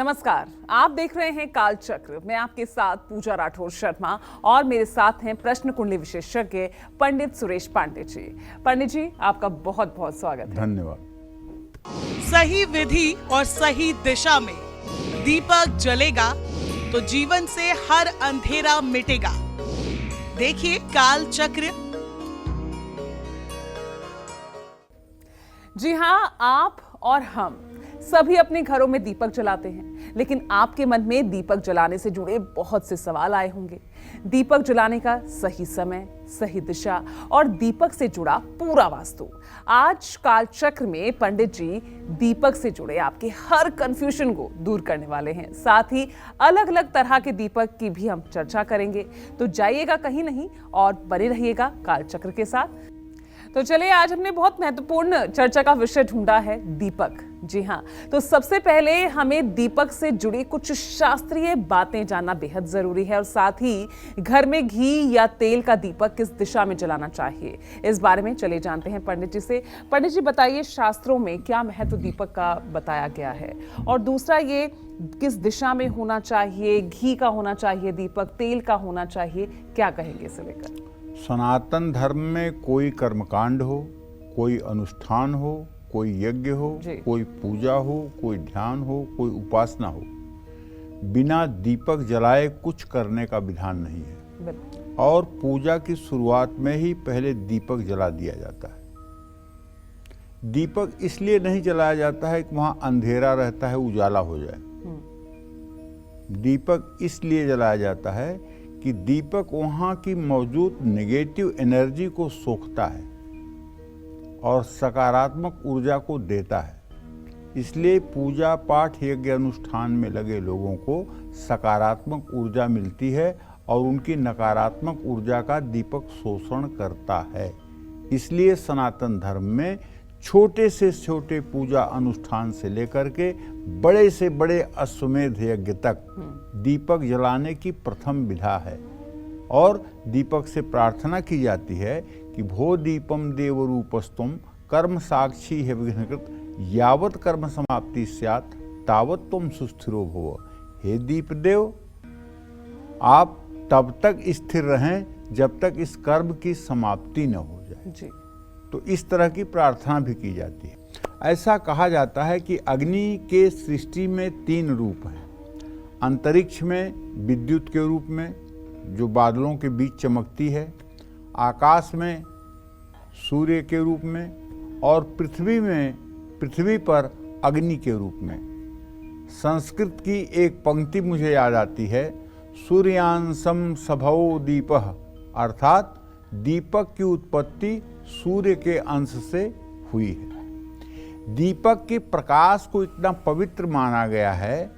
नमस्कार, आप देख रहे हैं काल चक्र। मैं आपके साथ पूजा राठौर शर्मा और मेरे साथ हैं प्रश्न कुंडली विशेषज्ञ पंडित सुरेश पांडे जी। पंडित जी, आपका बहुत बहुत स्वागत है। धन्यवाद। सही विधि और सही दिशा में दीपक जलेगा तो जीवन से हर अंधेरा मिटेगा। देखिए काल चक्र। जी हाँ, आप और हम सभी अपने घरों में दीपक जलाते हैं, लेकिन आपके मन में दीपक जलाने से जुड़े बहुत से सवाल आए होंगे। दीपक जलाने का सही समय, सही दिशा और दीपक से जुड़ा पूरा वास्तु। आज काल चक्र में पंडित जी दीपक से जुड़े आपके हर कंफ्यूजन को दूर करने वाले हैं। साथ ही अलग अलग तरह के दीपक की भी हम चर्चा करेंगे। तो जाइएगा कहीं नहीं और बने रहिएगा काल चक्र के साथ। तो चलिए, आज हमने बहुत महत्वपूर्ण चर्चा का विषय ढूंढा है, दीपक। जी हाँ, तो सबसे पहले हमें दीपक से जुड़ी कुछ शास्त्रीय बातें जानना बेहद जरूरी है और साथ ही घर में घी या तेल का दीपक किस दिशा में जलाना चाहिए, इस बारे में चले जानते हैं पंडित जी से। पंडित जी बताइए, शास्त्रों में क्या महत्व दीपक का बताया गया है, और दूसरा ये किस दिशा में होना चाहिए, घी का होना चाहिए दीपक, तेल का होना चाहिए, क्या कहेंगे इसे लेकर? सनातन धर्म में कोई कर्मकांड हो, कोई अनुष्ठान हो, कोई यज्ञ हो, कोई पूजा हो, कोई ध्यान हो, कोई उपासना हो, बिना दीपक जलाए कुछ करने का विधान नहीं है। और पूजा की शुरुआत में ही पहले दीपक जला दिया जाता है। दीपक इसलिए नहीं जलाया जाता है कि वहां अंधेरा रहता है, उजाला हो जाए। दीपक इसलिए जलाया जाता है कि दीपक वहाँ की मौजूद नेगेटिव एनर्जी को सोखता है और सकारात्मक ऊर्जा को देता है। इसलिए पूजा पाठ यज्ञ अनुष्ठान में लगे लोगों को सकारात्मक ऊर्जा मिलती है और उनकी नकारात्मक ऊर्जा का दीपक शोषण करता है। इसलिए सनातन धर्म में छोटे से छोटे पूजा अनुष्ठान से लेकर के बड़े से बड़े अश्वमेध यज्ञ तक दीपक जलाने की प्रथम विधा है। और दीपक से प्रार्थना की जाती है कि भो दीपम देव रूपस्तुम कर्म साक्षी है विघ्नकृत यावत कर्म समाप्ति स्यात् तावत तुम सुस्थिरो भव। हे दीप देव, आप तब तक स्थिर रहें जब तक इस कर्म की समाप्ति न हो जाए जी। तो इस तरह की प्रार्थना भी की जाती है। ऐसा कहा जाता है कि अग्नि के सृष्टि में 3 रूप हैं। अंतरिक्ष में विद्युत के रूप में जो बादलों के बीच चमकती है, आकाश में सूर्य के रूप में, और पृथ्वी पर अग्नि के रूप में। संस्कृत की एक पंक्ति मुझे याद आती है, सूर्यांशम सभो दीपः, अर्थात दीपक की उत्पत्ति सूर्य के अंश से हुई है। दीपक के प्रकाश को इतना पवित्र माना गया है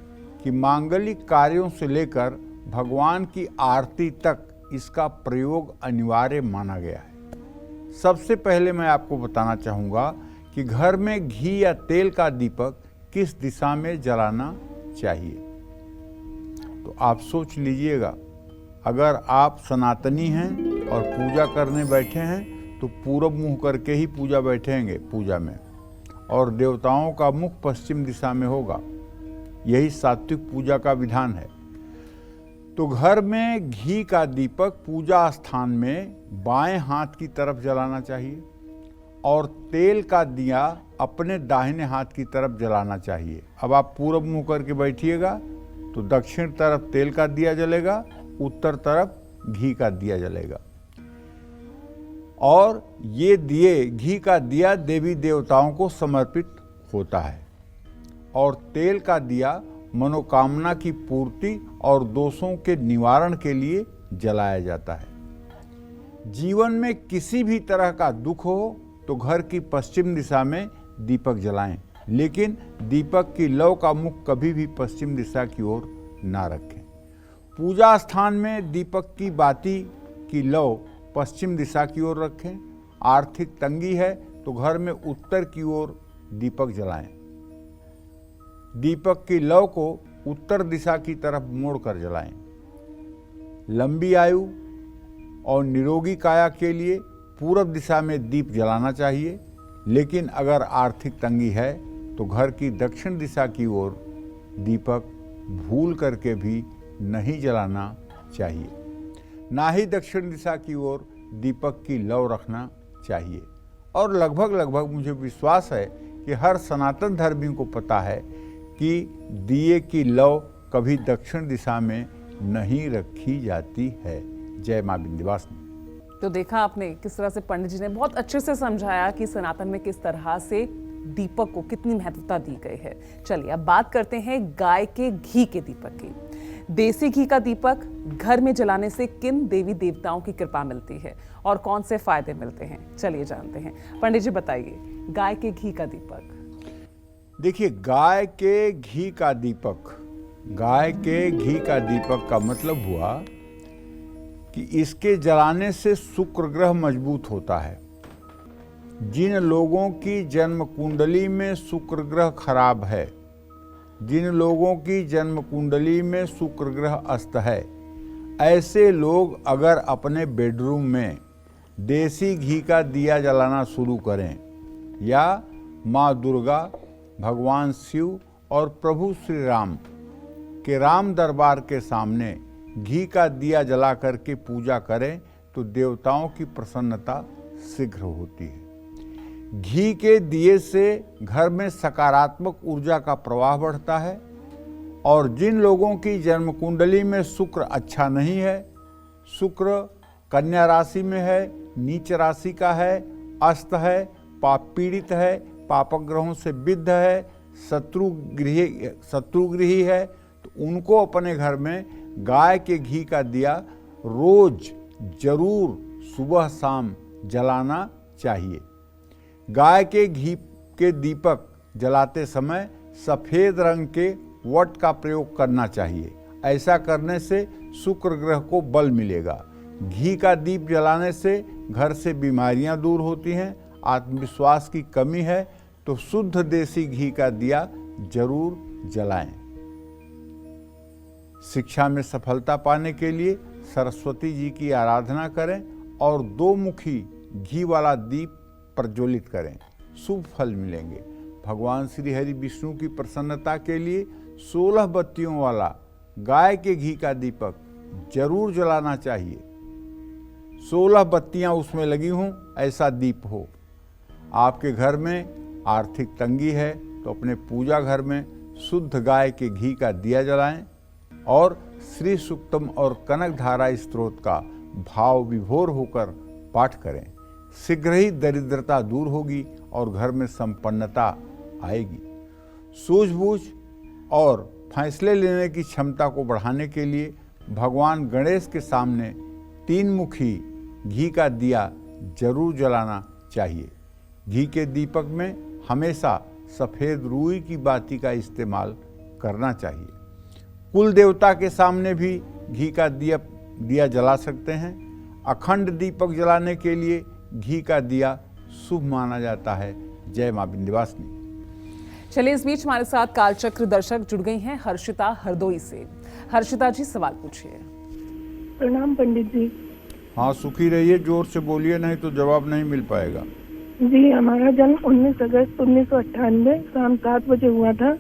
कि मांगलिक कार्यों से लेकर भगवान की आरती तक इसका प्रयोग अनिवार्य माना गया है। सबसे पहले मैं आपको बताना चाहूँगा कि घर में घी या तेल का दीपक किस दिशा में जलाना चाहिए। तो आप सोच लीजिएगा, अगर आप सनातनी हैं और पूजा करने बैठे हैं तो पूरब मुंह करके ही पूजा बैठेंगे पूजा में, और देवताओं का मुख पश्चिम दिशा में होगा। यही सात्विक पूजा का विधान है। तो घर में घी का दीपक पूजा स्थान में बाएं हाथ की तरफ जलाना चाहिए और तेल का दिया अपने दाहिने हाथ की तरफ जलाना चाहिए। अब आप पूरब मुंह करके बैठिएगा तो दक्षिण तरफ तेल का दिया जलेगा, उत्तर तरफ घी का दिया जलेगा। और ये दिए, घी का दिया देवी देवताओं को समर्पित होता है और तेल का दिया मनोकामना की पूर्ति और दोषों के निवारण के लिए जलाया जाता है। जीवन में किसी भी तरह का दुख हो तो घर की पश्चिम दिशा में दीपक जलाएं, लेकिन दीपक की लौ का मुख कभी भी पश्चिम दिशा की ओर ना रखें। पूजा स्थान में दीपक की बाती की लौ पश्चिम दिशा की ओर रखें। आर्थिक तंगी है तो घर में उत्तर की ओर दीपक जलाएं। दीपक की लौ को उत्तर दिशा की तरफ मोड़कर जलाएं। लंबी आयु और निरोगी काया के लिए पूरब दिशा में दीप जलाना चाहिए, लेकिन अगर आर्थिक तंगी है तो घर की दक्षिण दिशा की ओर दीपक भूल करके भी नहीं जलाना चाहिए। ना ही दक्षिण दिशा की ओर दीपक की लौ रखना चाहिए। और लगभग मुझे विश्वास है कि हर सनातन धर्मी को पता है कि दिए की लौ कभी दक्षिण दिशा में नहीं रखी जाती है। जय मां विंध्यवासिनी। तो देखा आपने किस तरह से पंडित जी ने बहुत अच्छे से समझाया कि सनातन में किस तरह से दीपक को कितनी महत्वता दी गई है। चलिए अब बात करते हैं गाय के घी के दीपक की। देसी घी का दीपक घर में जलाने से किन देवी देवताओं की कृपा मिलती है और कौन से फायदे मिलते हैं, चलिए जानते हैं। पंडित जी बताइए, गाय के घी का दीपक। देखिए, गाय के घी का दीपक, गाय के घी का दीपक का मतलब हुआ कि इसके जलाने से शुक्र ग्रह मजबूत होता है। जिन लोगों की जन्म कुंडली में शुक्र ग्रह खराब है, जिन लोगों की जन्म कुंडली में शुक्र ग्रह अस्त है, ऐसे लोग अगर अपने बेडरूम में देसी घी का दिया जलाना शुरू करें या माँ दुर्गा, भगवान शिव और प्रभु श्री राम के राम दरबार के सामने घी का दिया जला करके पूजा करें तो देवताओं की प्रसन्नता शीघ्र होती है। घी के दिए से घर में सकारात्मक ऊर्जा का प्रवाह बढ़ता है। और जिन लोगों की जन्म कुंडली में शुक्र अच्छा नहीं है, शुक्र कन्या राशि में है, नीच राशि का है, अस्त है, पाप पीड़ित है, पापक ग्रहों से विद्ध है, शत्रुगृही है, तो उनको अपने घर में गाय के घी का दिया रोज जरूर सुबह शाम जलाना चाहिए। गाय के घी के दीपक जलाते समय सफ़ेद रंग के वट का प्रयोग करना चाहिए। ऐसा करने से शुक्र ग्रह को बल मिलेगा। घी का दीप जलाने से घर से बीमारियां दूर होती हैं। आत्मविश्वास की कमी है तो शुद्ध देसी घी का दिया जरूर जलाएं। शिक्षा में सफलता पाने के लिए सरस्वती जी की आराधना करें और 2 मुखी घी वाला दीप प्रज्वलित करें, शुभ फल मिलेंगे। भगवान श्री हरि विष्णु की प्रसन्नता के लिए 16 बत्तियों वाला गाय के घी का दीपक जरूर जलाना चाहिए। 16 बत्तियां उसमें लगी हों, ऐसा दीप हो। आपके घर में आर्थिक तंगी है तो अपने पूजा घर में शुद्ध गाय के घी का दिया जलाएं और श्री सूक्तम और कनक धारा स्तोत्र का भाव विभोर होकर पाठ करें। शीघ्र ही दरिद्रता दूर होगी और घर में संपन्नता आएगी। सूझबूझ और फैसले लेने की क्षमता को बढ़ाने के लिए भगवान गणेश के सामने 3 मुखी घी का दिया जरूर जलाना चाहिए। घी के दीपक में हमेशा सफ़ेद रुई की बाती का इस्तेमाल करना चाहिए। कुल देवता के सामने भी घी का दिया जला सकते हैं। अखंड दीपक जलाने के लिए घी का दिया शुभ माना जाता है। जय मां विंध्यवासिनी। चलिए, इस बीच हमारे साथ कालचक्र दर्शक जुड़ गई हैं हर्षिता हरदोई से। हर्षिता जी, सवाल पूछिए। प्रणाम पंडित जी। हाँ, सुखी रहिए, जोर से बोलिए, नहीं तो जवाब नहीं मिल पाएगा। जी, हमारा जन्म 19 अगस्त 1998 शाम 7 बजे हुआ था।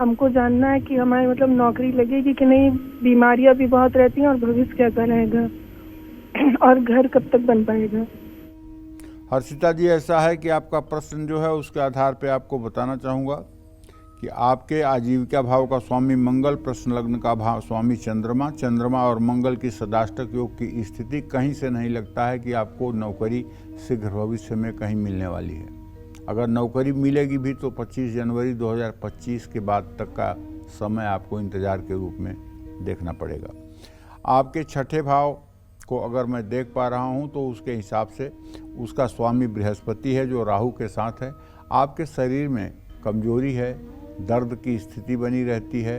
हमको जानना है कि हमारी मतलब नौकरी लगेगी कि नहीं, बीमारियां भी बहुत रहती हैं और भविष्य कैसा रहेगा और घर कब तक बन पाएगा। हर्षिता जी, ऐसा है कि आपका प्रश्न जो है उसके आधार पे आपको बताना चाहूँगा कि आपके आजीविका भाव का स्वामी मंगल, प्रश्न लग्न का भाव स्वामी चंद्रमा, चंद्रमा और मंगल की सदाष्टक योग की स्थिति कहीं से नहीं लगता है कि आपको नौकरी शीघ्र भविष्य में कहीं मिलने वाली है। अगर नौकरी मिलेगी भी तो 25 जनवरी 2025 के बाद तक का समय आपको इंतजार के रूप में देखना पड़ेगा। आपके छठे भाव को अगर मैं देख पा रहा हूं तो उसके हिसाब से उसका स्वामी बृहस्पति है जो राहु के साथ है। आपके शरीर में कमजोरी है, दर्द की स्थिति बनी रहती है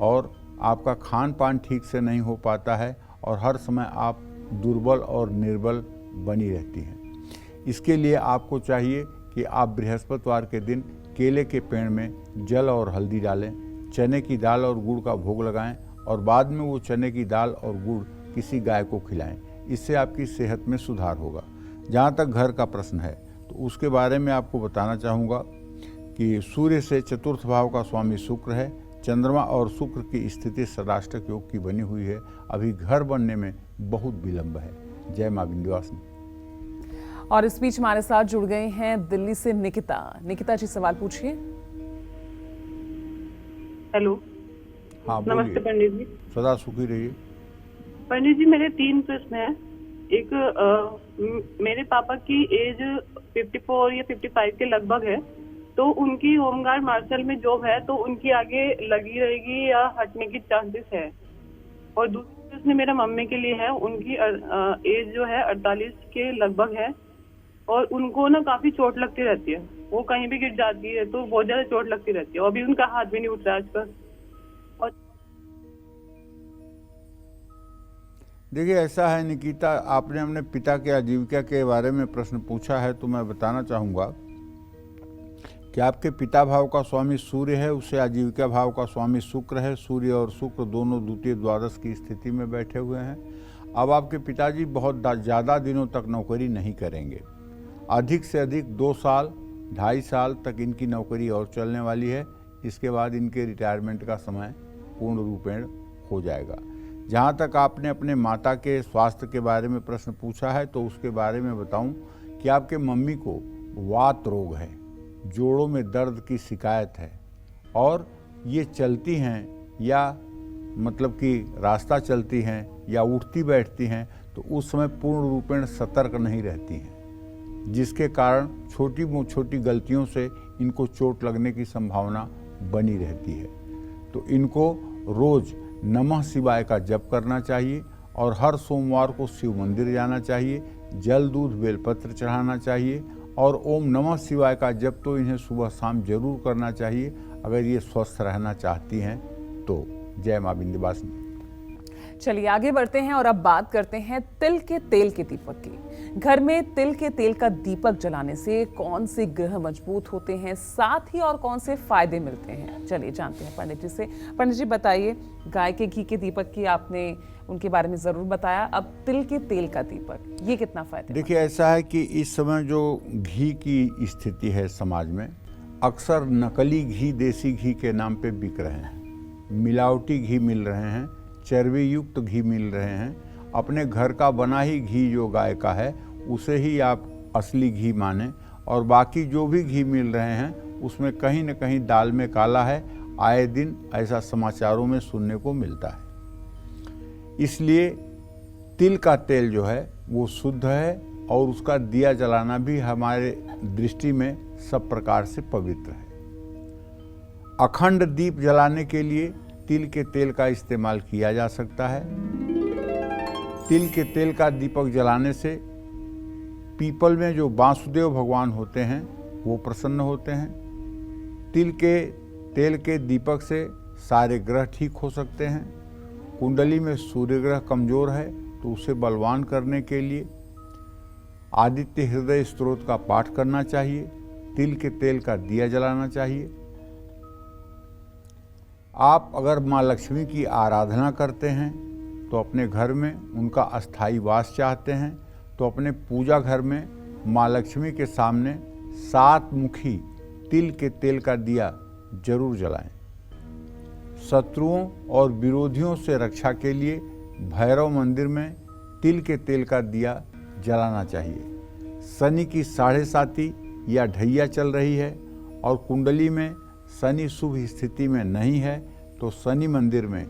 और आपका खान पान ठीक से नहीं हो पाता है और हर समय आप दुर्बल और निर्बल बनी रहती हैं। इसके लिए आपको चाहिए कि आप बृहस्पतिवार के दिन केले के पेड़ में जल और हल्दी डालें, चने की दाल और गुड़ का भोग लगाएं और बाद में वो चने की दाल और गुड़ किसी गाय को खिलाएं। इससे आपकी सेहत में सुधार होगा। जहाँ तक घर का प्रश्न है तो उसके बारे में आपको बताना चाहूँगा कि सूर्य से चतुर्थ भाव का स्वामी शुक्र है, चंद्रमा और शुक्र की स्थिति षडाष्टक योग की बनी हुई है। अभी घर बनने में बहुत विलंब है। जय मां विंध्यवासिनी। और इस बीच हमारे साथ जुड़ गए हैं दिल्ली से निकिता। निकिता जी, सवाल पूछिए। हेलो। हाँ, नमस्ते बोलिए। पंडित जी। सदा सुखी रहिए। पंडित जी, मेरे 3 प्रश्न हैं। एक, मेरे पापा की एज 54 या 55 के लगभग है, तो उनकी होमगार्ड मार्शल में जॉब है, तो उनकी आगे लगी रहेगी या हटने की चांसेस है? और दूसरा प्रश्न मेरा मम्मी के लिए है। उनकी एज जो है 48 के लगभग है, और उनको ना काफी चोट लगती रहती है। वो कहीं भी गिर जाती है तो बहुत ज्यादा चोट लगती रहती है, और अभी उनका हाथ भी नहीं उठ रहा आजकल। और देखिए, ऐसा है निकिता, आपने अपने पिता के आजीविका के बारे में प्रश्न पूछा है, तो मैं बताना चाहूँगा कि आपके पिता भाव का स्वामी सूर्य है, उसे आजीविका भाव का स्वामी शुक्र है। सूर्य और शुक्र दोनों द्वितीय द्वादश की स्थिति में बैठे हुए हैं। अब आपके पिताजी बहुत ज़्यादा दिनों तक नौकरी नहीं करेंगे। अधिक से अधिक 2 साल 2.5 साल तक इनकी नौकरी और चलने वाली है। इसके बाद इनके रिटायरमेंट का समय पूर्ण रूपेण हो जाएगा। जहाँ तक आपने अपने माता के स्वास्थ्य के बारे में प्रश्न पूछा है, तो उसके बारे में बताऊं कि आपके मम्मी को वात रोग है, जोड़ों में दर्द की शिकायत है, और ये चलती हैं या मतलब कि रास्ता चलती हैं या उठती बैठती हैं तो उस समय पूर्ण रूपेण सतर्क नहीं रहती हैं, जिसके कारण छोटी गलतियों से इनको चोट लगने की संभावना बनी रहती है। तो इनको रोज नमः शिवाय का जप करना चाहिए, और हर सोमवार को शिव मंदिर जाना चाहिए, जल दूध बेलपत्र चढ़ाना चाहिए, और ओम नमः शिवाय का जप तो इन्हें सुबह शाम जरूर करना चाहिए अगर ये स्वस्थ रहना चाहती हैं तो। जय मां विंध्यवासिनी। चलिए आगे बढ़ते हैं और अब बात करते हैं तिल के तेल के दीपक की। घर में तिल के तेल का दीपक जलाने से कौन से ग्रह मजबूत होते हैं, साथ ही और कौन से फायदे मिलते हैं, चलिए जानते हैं पंडित जी से। पंडित जी बताइए, गाय के घी के दीपक की आपने उनके बारे में जरूर बताया, अब तिल के तेल का दीपक, ये कितना फायदा? देखिए, ऐसा है कि इस समय जो घी की स्थिति है समाज में, अक्सर नकली घी देसी घी के नाम पे बिक रहे हैं, मिलावटी घी मिल रहे हैं, चर्बी युक्त घी मिल रहे हैं। अपने घर का बना ही घी जो गाय का है उसे ही आप असली घी माने, और बाकी जो भी घी मिल रहे हैं उसमें कहीं न कहीं दाल में काला है। आए दिन ऐसा समाचारों में सुनने को मिलता है। इसलिए तिल का तेल जो है वो शुद्ध है, और उसका दिया जलाना भी हमारे दृष्टि में सब प्रकार से पवित्र है। अखंड दीप जलाने के लिए तिल के तेल का इस्तेमाल किया जा सकता है। तिल के तेल का दीपक जलाने से पीपल में जो वासुदेव भगवान होते हैं वो प्रसन्न होते हैं। तिल के तेल के दीपक से सारे ग्रह ठीक हो सकते हैं। कुंडली में सूर्य ग्रह कमजोर है तो उसे बलवान करने के लिए आदित्य हृदय स्तोत्र का पाठ करना चाहिए, तिल के तेल का दिया जलाना चाहिए। आप अगर माँ लक्ष्मी की आराधना करते हैं तो अपने घर में उनका अस्थायी वास चाहते हैं तो अपने पूजा घर में माँ लक्ष्मी के सामने 7 मुखी तिल के तेल का दिया जरूर जलाएं। शत्रुओं और विरोधियों से रक्षा के लिए भैरव मंदिर में तिल के तेल का दिया जलाना चाहिए। शनि की 7.5 या ढैया चल रही है और कुंडली में शनि शुभ स्थिति में नहीं है तो शनि मंदिर में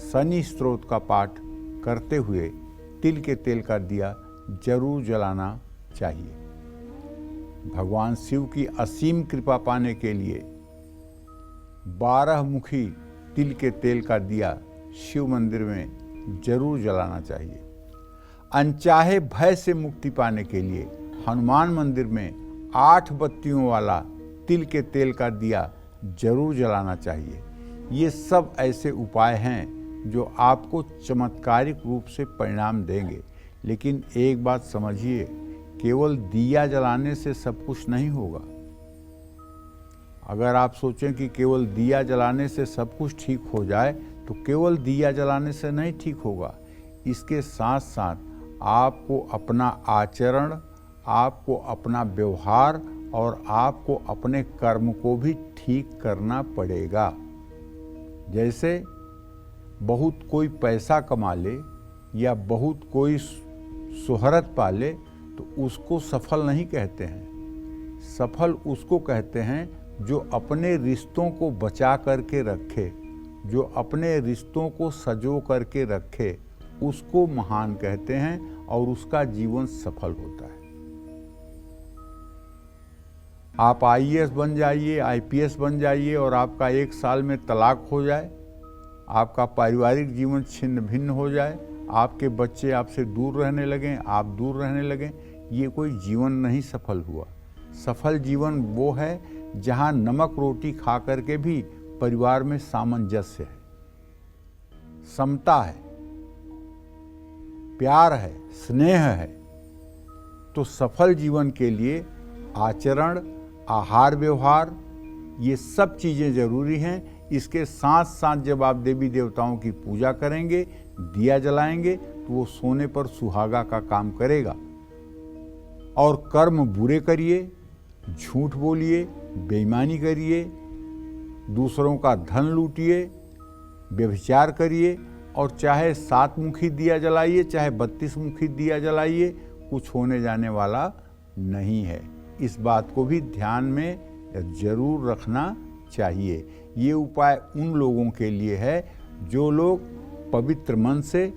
शनि स्तोत्र का पाठ करते हुए तिल के तेल का दिया जरूर जलाना चाहिए। भगवान शिव की असीम कृपा पाने के लिए 12 मुखी तिल के तेल का दिया शिव मंदिर में जरूर जलाना चाहिए। अनचाहे भय से मुक्ति पाने के लिए हनुमान मंदिर में 8 बत्तियों वाला तिल के तेल का दिया जरूर जलाना चाहिए। ये सब ऐसे उपाय हैं जो आपको चमत्कारिक रूप से परिणाम देंगे। लेकिन एक बात समझिए, केवल दिया जलाने से सब कुछ नहीं होगा। अगर आप सोचें कि केवल दिया जलाने से सब कुछ ठीक हो जाए तो केवल दिया जलाने से नहीं ठीक होगा। इसके साथ साथ आपको अपना आचरण, आपको अपना व्यवहार और आपको अपने कर्म को भी ठीक करना पड़ेगा। जैसे बहुत कोई पैसा कमा ले या बहुत कोई शोहरत पा ले तो उसको सफल नहीं कहते हैं। सफल उसको कहते हैं जो अपने रिश्तों को बचा करके रखे, जो अपने रिश्तों को सजो करके रखे, उसको महान कहते हैं और उसका जीवन सफल होता है। आप आईएएस बन जाइए, आईपीएस बन जाइए और आपका 1 साल में तलाक हो जाए, आपका पारिवारिक जीवन छिन्न भिन्न हो जाए, आपके बच्चे आपसे दूर रहने लगें, आप दूर रहने लगें, ये कोई जीवन नहीं सफल हुआ। सफल जीवन वो है जहाँ नमक रोटी खा करके भी परिवार में सामंजस्य है, समता है, प्यार है, स्नेह है। तो सफल जीवन के लिए आचरण, आहार व्यवहार, ये सब चीज़ें जरूरी हैं। इसके साथ साथ जब आप देवी देवताओं की पूजा करेंगे, दिया जलाएंगे, तो वो सोने पर सुहागा का काम करेगा। और कर्म बुरे करिए, झूठ बोलिए, बेईमानी करिए, दूसरों का धन लूटिए, व्यभिचार करिए और चाहे 7 मुखी दिया जलाइए, चाहे 32 मुखी दिया जलाइए, कुछ होने जाने वाला नहीं है। इस बात को भी ध्यान में जरूर रखना चाहिए। ये उपाय उन लोगों के लिए है जो लोग पवित्र मन से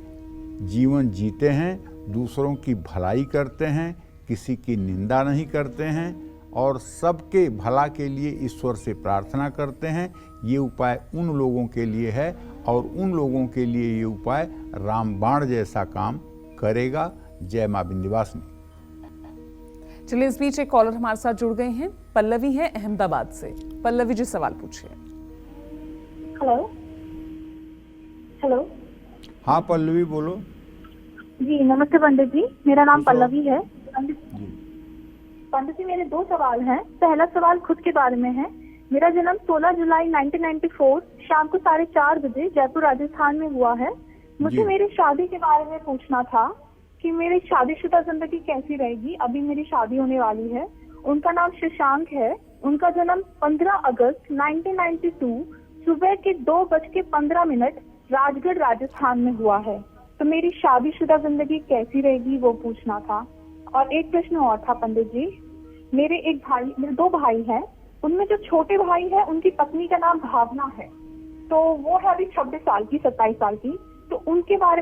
जीवन जीते हैं, दूसरों की भलाई करते हैं, किसी की निंदा नहीं करते हैं और सबके भला के लिए ईश्वर से प्रार्थना करते हैं। ये उपाय उन लोगों के लिए है और उन लोगों के लिए ये उपाय रामबाण जैसा काम करेगा। जय मां विंध्यवासिनी। चलिए, इस बीच एक कॉलर हमारे साथ जुड़ गए हैं। पल्लवी है अहमदाबाद से। पल्लवी जी, सवाल पूछिए। Hello hello. हाँ पल्लवी, बोलो। जी नमस्ते पंडित जी, मेरा नाम पल्लवी है। पंडित जी, मेरे 2 सवाल हैं। पहला सवाल खुद के बारे में है। मेरा जन्म 16 जुलाई 1994 शाम को 4:30 बजे जयपुर राजस्थान में हुआ है। मुझे मेरी शादी के बारे में पूछना था कि मेरी शादीशुदा जिंदगी कैसी रहेगी। अभी मेरी शादी होने वाली है। उनका नाम शशांक है। उनका जन्म 15 अगस्त 1992 सुबह के 2:15 राजगढ़ राजस्थान में हुआ है। तो मेरी शादीशुदा जिंदगी कैसी रहेगी वो पूछना था। और एक प्रश्न और था पंडित जी। मेरे 2 भाई हैं। उनमें जो छोटे भाई है उनकी पत्नी का नाम भावना है। तो वो है अभी 26 साल की, 27 साल की। तो उनके बारे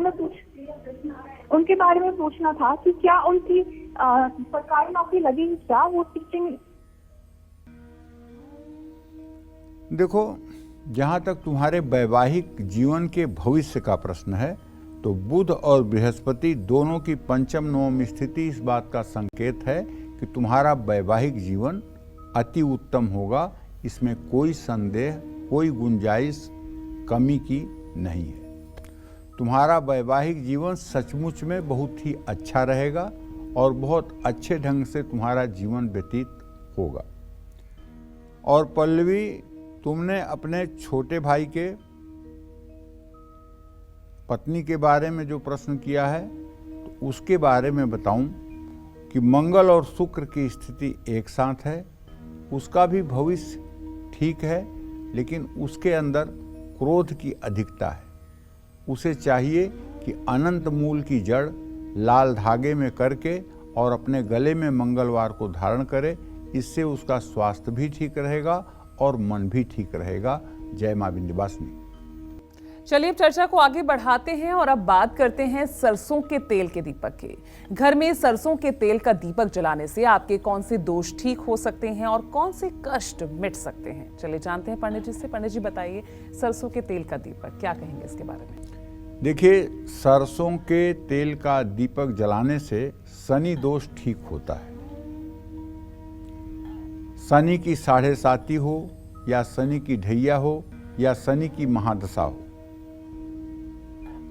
में पूछना था कि क्या उनकी सरकारी नौकरी लगेगी क्या, वो टीचिंग। देखो, जहाँ तक तुम्हारे वैवाहिक जीवन के भविष्य का प्रश्न है तो बुध और बृहस्पति दोनों की पंचम नवम स्थिति इस बात का संकेत है कि तुम्हारा वैवाहिक जीवन अति उत्तम होगा। इसमें कोई संदेह, कोई गुंजाइश कमी की नहीं है। तुम्हारा वैवाहिक जीवन सचमुच में बहुत ही अच्छा रहेगा और बहुत अच्छे ढंग से तुम्हारा जीवन व्यतीत होगा। और पल्लवी, तुमने अपने छोटे भाई के पत्नी के बारे में जो प्रश्न किया है तो उसके बारे में बताऊं कि मंगल और शुक्र की स्थिति एक साथ है। उसका भी भविष्य ठीक है, लेकिन उसके अंदर क्रोध की अधिकता है। उसे चाहिए कि अनंत मूल की जड़ लाल धागे में करके और अपने गले में मंगलवार को धारण करे। इससे उसका स्वास्थ्य भी ठीक रहेगा और मन भी ठीक रहेगा। जय मां विंध्यवासिनी। चलिए, अब चर्चा को आगे बढ़ाते हैं और अब बात करते हैं सरसों के तेल के दीपक के। घर में सरसों के तेल का दीपक जलाने से आपके कौन से दोष ठीक हो सकते हैं और कौन से कष्ट मिट सकते हैं। चलिए जानते हैं पंडित जी से। पंडित जी बताइए, सरसों के तेल का दीपक, क्या कहेंगे इसके बारे में। देखिए, सरसों के तेल का दीपक जलाने से शनि दोष ठीक होता है। शनि की 7.5 हो या शनि की ढैया हो या शनि की महादशा हो,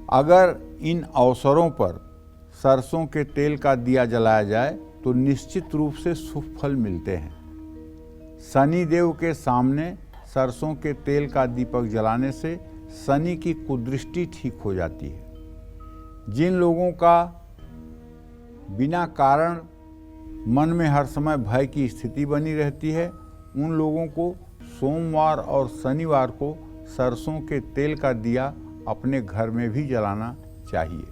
अगर इन अवसरों पर सरसों के तेल का दिया जलाया जाए तो निश्चित रूप से शुभ फल मिलते हैं। शनि देव के सामने सरसों के तेल का दीपक जलाने से शनि की कुदृष्टि ठीक हो जाती है। जिन लोगों का बिना कारण मन में हर समय भय की स्थिति बनी रहती है, उन लोगों को सोमवार और शनिवार को सरसों के तेल का दिया अपने घर में भी जलाना चाहिए।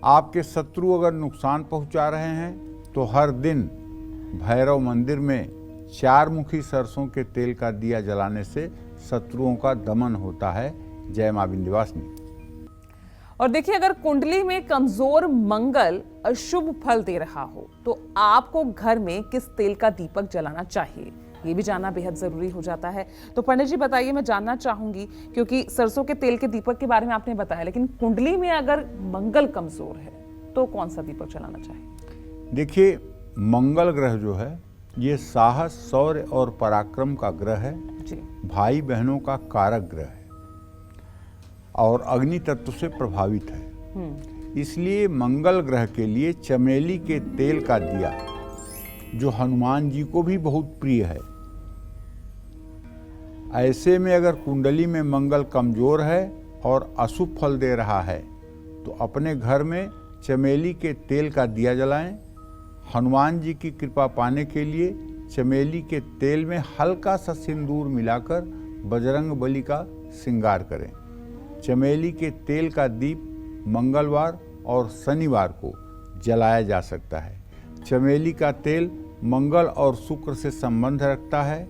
आपके शत्रु अगर नुकसान पहुंचा रहे हैं तो हर दिन भैरव मंदिर में 4 मुखी सरसों के तेल का दिया जलाने से शत्रुओं का दमन होता है। जय मां विंध्यवासिनी। और देखिए, अगर कुंडली में कमजोर मंगल अशुभ फल दे रहा हो तो आपको घर में किस तेल का दीपक जलाना चाहिए, ये भी जानना बेहद जरूरी हो जाता है। तो पंडित जी बताइए, मैं जानना चाहूंगी, क्योंकि सरसों के तेल के दीपक के बारे में आपने बताया, लेकिन कुंडली में अगर मंगल कमजोर है तो कौन सा दीपक जलाना चाहिए? देखिए, मंगल ग्रह जो है ये साहस, शौर्य और पराक्रम का ग्रह है जी। भाई बहनों का कारक ग्रह है और अग्नि तत्व से प्रभावित है। इसलिए मंगल ग्रह के लिए चमेली के तेल का दिया, जो हनुमान जी को भी बहुत प्रिय है, ऐसे में अगर कुंडली में मंगल कमजोर है और अशुभ फल दे रहा है तो अपने घर में चमेली के तेल का दिया जलाएं। हनुमान जी की कृपा पाने के लिए चमेली के तेल में हल्का सा सिंदूर मिलाकर बजरंग बली का श्रृंगार करें। चमेली के तेल का दीप मंगलवार और शनिवार को जलाया जा सकता है। चमेली का तेल मंगल और शुक्र से संबंध रखता है।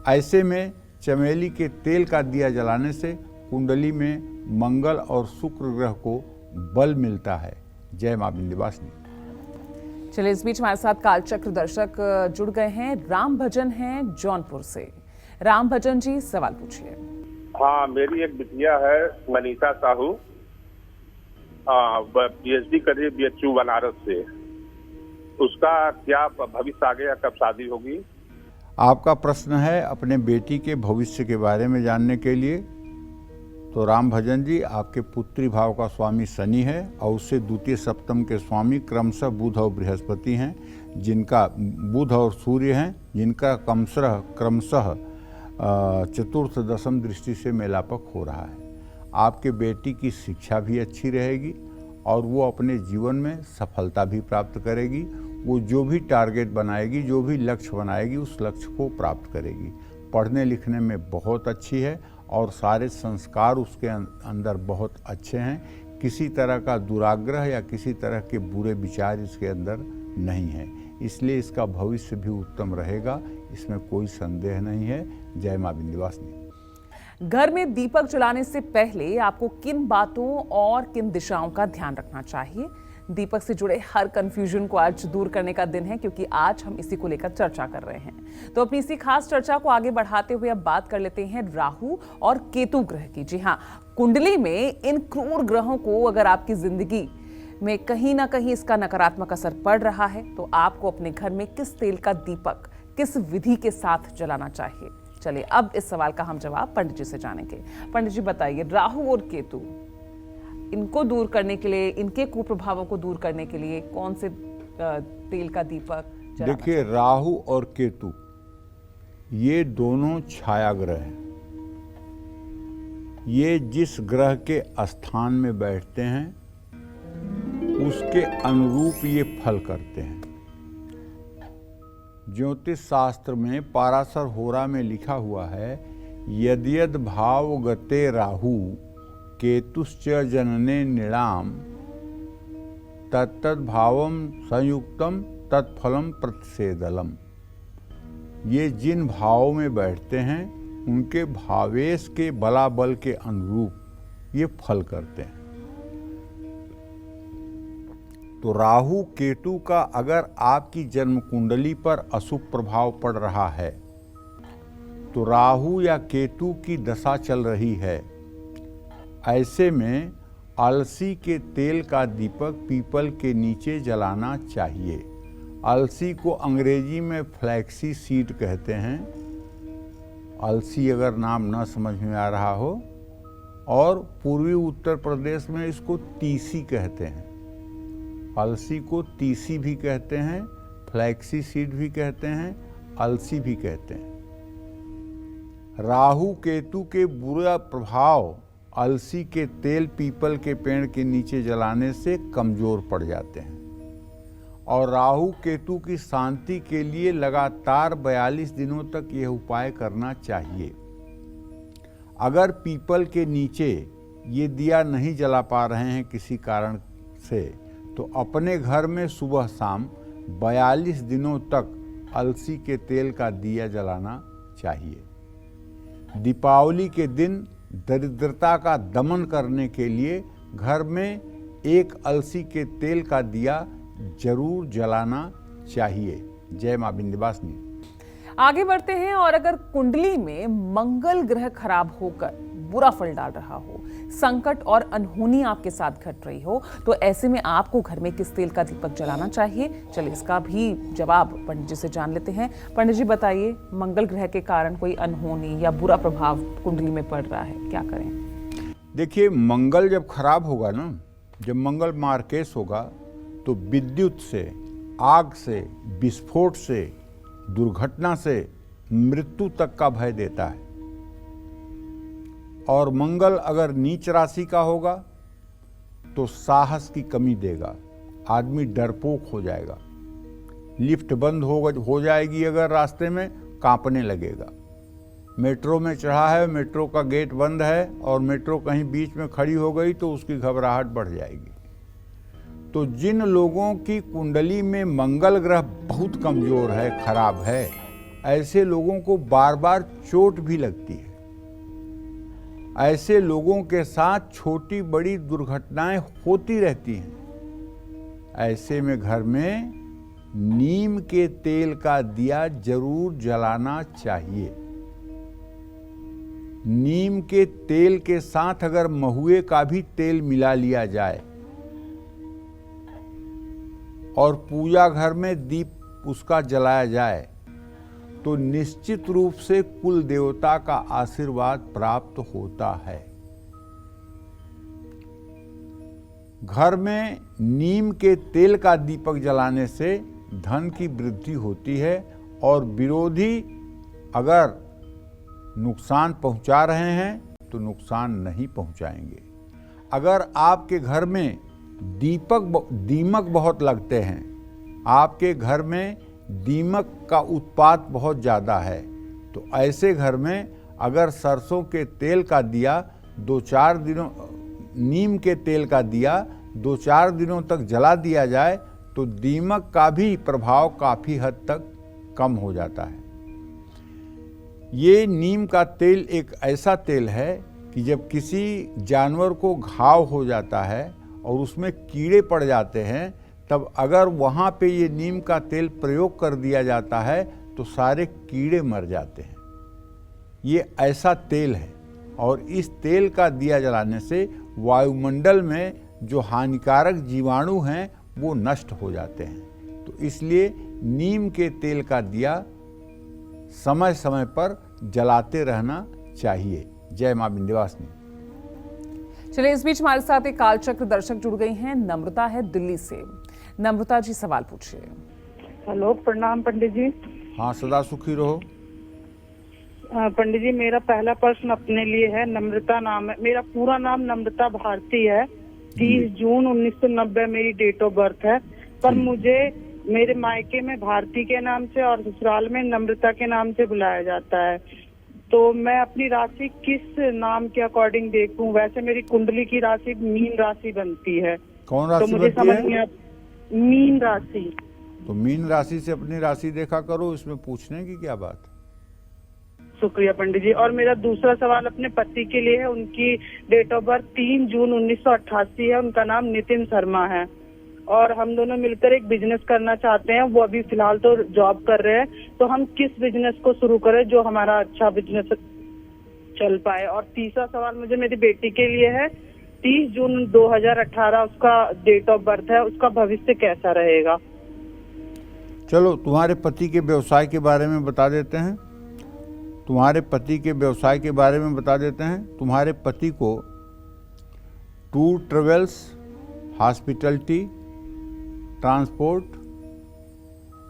ऐसे में चमेली के तेल का दिया जलाने से कुंडली में मंगल और शुक्र ग्रह को बल मिलता है। जय मां विंध्यवासिनी। चलिए, इस बीच हमारे साथ कालचक्र दर्शक जुड़ गए हैं। राम भजन हैं जौनपुर से। राम भजन जी, सवाल पूछिए। हाँ, मेरी एक बिटिया है मनीषा साहू, PhD कर रही है BHU बनारस से। उसका क्या भविष्य आगे या कब शादी होगी? आपका प्रश्न है अपने बेटी के भविष्य के बारे में जानने के लिए। तो राम भजन जी, आपके पुत्री भाव का स्वामी शनि है और उससे द्वितीय सप्तम के स्वामी क्रमशः बुध और बृहस्पति हैं, जिनका बुध और सूर्य हैं, जिनका क्रमशः चतुर्थ दशम दृष्टि से मेलापक हो रहा है। आपके बेटी की शिक्षा भी अच्छी रहेगी और वो अपने जीवन में सफलता भी प्राप्त करेगी। वो जो भी टारगेट बनाएगी, जो भी लक्ष्य बनाएगी, उस लक्ष्य को प्राप्त करेगी। पढ़ने लिखने में बहुत अच्छी है और सारे संस्कार उसके अंदर बहुत अच्छे हैं। किसी तरह का दुराग्रह या किसी तरह के बुरे विचार इसके अंदर नहीं है, इसलिए इसका भविष्य भी उत्तम रहेगा, इसमें कोई संदेह नहीं है। जय मां विंध्यवासिनी। घर में दीपक जलाने से पहले आपको किन बातों और किन दिशाओं का ध्यान रखना चाहिए? दीपक से जुड़े हर कंफ्यूजन को आज दूर करने का दिन है, क्योंकि आज हम इसी को लेकर चर्चा कर रहे हैं। तो अपनी इसी खास चर्चा को आगे बढ़ाते हुए अब बात कर लेते हैं राहु और केतु ग्रह की। जी हाँ, कुंडली में इन क्रूर ग्रहों को अगर आपकी जिंदगी में कहीं ना कहीं इसका नकारात्मक असर पड़ रहा है तो आपको अपने घर में किस तेल का दीपक किस विधि के साथ जलाना चाहिए? चलिए, अब इस सवाल का हम जवाब पंडित जी से जानेंगे। पंडित जी बताइए, राहु और केतु, इनको दूर करने के लिए, इनके कुप्रभावों को दूर करने के लिए कौन से तेल का दीपक जलाना? देखिए, राहु और केतु ये दोनों छाया ग्रह हैं। ये जिस ग्रह के स्थान में बैठते हैं उसके अनुरूप ये फल करते हैं। ज्योतिष शास्त्र में पाराशर होरा में लिखा हुआ है, यद्यद भाव गते राहु केतुश्च जनने निणाम तत्तद भावम संयुक्तम तत्फलम प्रतिषेदलम। ये जिन भावों में बैठते हैं उनके भावेश के बलाबल के अनुरूप ये फल करते हैं। तो राहु केतु का अगर आपकी जन्म कुंडली पर अशुभ प्रभाव पड़ रहा है, तो राहु या केतु की दशा चल रही है, ऐसे में अलसी के तेल का दीपक पीपल के नीचे जलाना चाहिए। अलसी को अंग्रेजी में फ्लैक्सी सीड कहते हैं। अलसी अगर नाम न समझ में आ रहा हो, और पूर्वी उत्तर प्रदेश में इसको तीसी कहते हैं। अलसी को तीसी भी कहते हैं, फ्लैक्सी सीड भी कहते हैं, अलसी भी कहते हैं। राहु केतु के बुरा प्रभाव अलसी के तेल पीपल के पेड़ के नीचे जलाने से कमजोर पड़ जाते हैं। और राहु केतु की शांति के लिए लगातार 42 दिनों तक यह उपाय करना चाहिए। अगर पीपल के नीचे ये दिया नहीं जला पा रहे हैं किसी कारण से, तो अपने घर में सुबह शाम 42 दिनों तक अलसी के तेल का दिया जलाना चाहिए। दीपावली के दिन दरिद्रता का दमन करने के लिए घर में एक अलसी के तेल का दिया जरूर जलाना चाहिए। जय मां विंध्यवासिनी। आगे बढ़ते हैं। और अगर कुंडली में मंगल ग्रह खराब होकर बुरा फल डाल रहा हो, संकट और अनहोनी आपके साथ घट रही हो, तो ऐसे में आपको घर में किस तेल का दीपक जलाना चाहिए? चलिए इसका भी जवाब पंडित जी से जान लेते हैं। पंडित जी बताइए, मंगल ग्रह के कारण कोई अनहोनी या बुरा प्रभाव कुंडली में पड़ रहा है, क्या करें? देखिए, मंगल जब खराब होगा ना, जब मंगल मार्केश होगा, तो विद्युत से, आग से, विस्फोट से, दुर्घटना से, मृत्यु तक का भय देता है। और मंगल अगर नीच राशि का होगा तो साहस की कमी देगा, आदमी डरपोक हो जाएगा, लिफ्ट बंद हो जाएगी, अगर रास्ते में कांपने लगेगा। मेट्रो में चढ़ा है, मेट्रो का गेट बंद है और मेट्रो कहीं बीच में खड़ी हो गई तो उसकी घबराहट बढ़ जाएगी। तो जिन लोगों की कुंडली में मंगल ग्रह बहुत कमजोर है, खराब है, ऐसे लोगों को बार बार चोट भी लगती है। ऐसे लोगों के साथ छोटी बड़ी दुर्घटनाएं होती रहती हैं। ऐसे में घर में नीम के तेल का दिया जरूर जलाना चाहिए। नीम के तेल के साथ अगर महुए का भी तेल मिला लिया जाए और पूजा घर में दीप उसका जलाया जाए, तो निश्चित रूप से कुल देवता का आशीर्वाद प्राप्त होता है। घर में नीम के तेल का दीपक जलाने से धन की वृद्धि होती है और विरोधी अगर नुकसान पहुंचा रहे हैं तो नुकसान नहीं पहुंचाएंगे। अगर आपके घर में दीमक बहुत लगते हैं, आपके घर में दीमक का उत्पात बहुत ज़्यादा है, तो ऐसे घर में अगर सरसों के तेल का दिया 2-4 दिनों, नीम के तेल का दिया 2-4 दिनों तक जला दिया जाए तो दीमक का भी प्रभाव काफ़ी हद तक कम हो जाता है। ये नीम का तेल एक ऐसा तेल है कि जब किसी जानवर को घाव हो जाता है और उसमें कीड़े पड़ जाते हैं, तब अगर वहाँ पे ये नीम का तेल प्रयोग कर दिया जाता है तो सारे कीड़े मर जाते हैं। ये ऐसा तेल है और इस तेल का दिया जलाने से वायुमंडल में जो हानिकारक जीवाणु हैं वो नष्ट हो जाते हैं। तो इसलिए नीम के तेल का दिया समय समय पर जलाते रहना चाहिए। जय मां विंध्यवासिनी। चलिए, इस बीच हमारे साथ एक कालचक्र दर्शक जुड़ गई हैं। नम्रता है दिल्ली से। नम्रता जी, सवाल पूछिए। हेलो, प्रणाम पंडित जी। हाँ, सदा सुखी रहो। पंडित जी, मेरा पहला प्रश्न अपने लिए है। नम्रता नाम है मेरा, पूरा नाम नम्रता भारती है। 30 जून 1990 मेरी डेट ऑफ बर्थ है, पर मुझे मेरे मायके में भारती के नाम से और ससुराल में नम्रता के नाम से बुलाया जाता है। तो मैं अपनी राशि किस नाम के अकॉर्डिंग देखूं? वैसे मेरी कुंडली की राशि मीन राशि बनती है। कौन राशि तो मुझे बनती समझ है? नहीं मीन राशि। तो मीन राशि से अपनी राशि देखा करो, इसमें पूछने की क्या बात? शुक्रिया पंडित जी। और मेरा दूसरा सवाल अपने पति के लिए है। उनकी डेट ऑफ बर्थ 3 जून 1988 है। उनका नाम नितिन शर्मा है और हम दोनों मिलकर एक बिजनेस करना चाहते हैं। वो अभी फिलहाल तो जॉब कर रहे हैं, तो हम किस बिजनेस को शुरू करें जो हमारा अच्छा बिजनेस चल पाए? और तीसरा सवाल मुझे मेरी बेटी के लिए है। 30 जून 2018 उसका डेट ऑफ बर्थ है। उसका भविष्य कैसा रहेगा? चलो, तुम्हारे पति के व्यवसाय के बारे में बता देते हैं। तुम्हारे पति को टूर ट्रेवल्स, हॉस्पिटलिटी, ट्रांसपोर्ट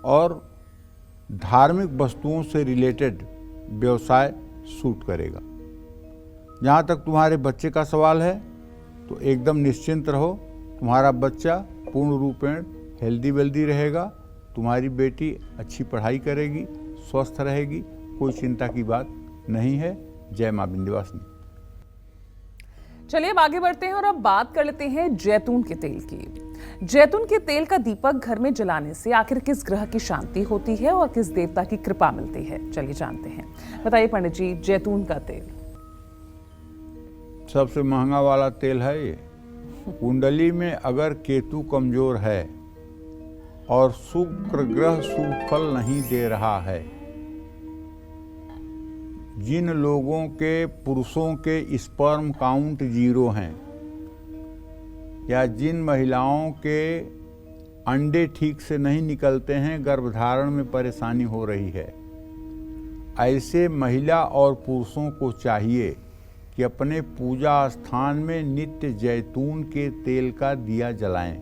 और धार्मिक वस्तुओं से रिलेटेड व्यवसाय सूट करेगा। जहाँ तक तुम्हारे बच्चे का सवाल है तो एकदम निश्चिंत रहो, तुम्हारा बच्चा पूर्ण रूपेण हेल्दी वेल्दी रहेगा। तुम्हारी बेटी अच्छी पढ़ाई करेगी, स्वस्थ रहेगी, कोई चिंता की बात नहीं है। जय मां विंध्यवासिनी। चलिए अब आगे बढ़ते हैं और अब बात कर लेते हैं जैतून के तेल की। जैतून के तेल का दीपक घर में जलाने से आखिर किस ग्रह की शांति होती है और किस देवता की कृपा मिलती है, चलिए जानते हैं। बताइए पंडित जी, जैतून का तेल सबसे महंगा वाला तेल है ये। कुंडली में अगर केतु कमजोर है और शुक्र ग्रह शुभ फल नहीं दे रहा है, जिन लोगों के पुरुषों के स्पर्म काउंट 0 हैं या जिन महिलाओं के अंडे ठीक से नहीं निकलते हैं, गर्भधारण में परेशानी हो रही है, ऐसे महिला और पुरुषों को चाहिए कि अपने पूजा स्थान में नित्य जैतून के तेल का दिया जलाएं।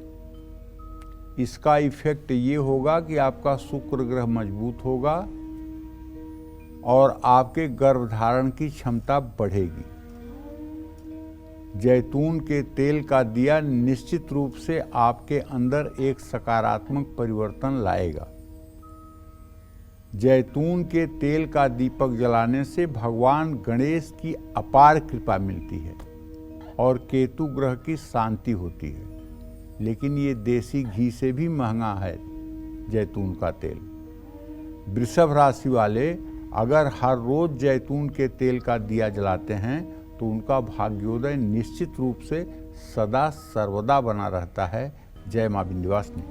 इसका इफेक्ट ये होगा कि आपका शुक्र ग्रह मजबूत होगा और आपके गर्भधारण की क्षमता बढ़ेगी। जैतून के तेल का दिया निश्चित रूप से आपके अंदर एक सकारात्मक परिवर्तन लाएगा। जैतून के तेल का दीपक जलाने से भगवान गणेश की अपार कृपा मिलती है और केतु ग्रह की शांति होती है। लेकिन ये देसी घी से भी महंगा है जैतून का तेल। वृषभ राशि वाले अगर हर रोज जैतून के तेल का दिया जलाते हैं तो उनका भाग्योदय निश्चित रूप से सदा सर्वदा बना रहता है। जय मां विंध्यवासिनी।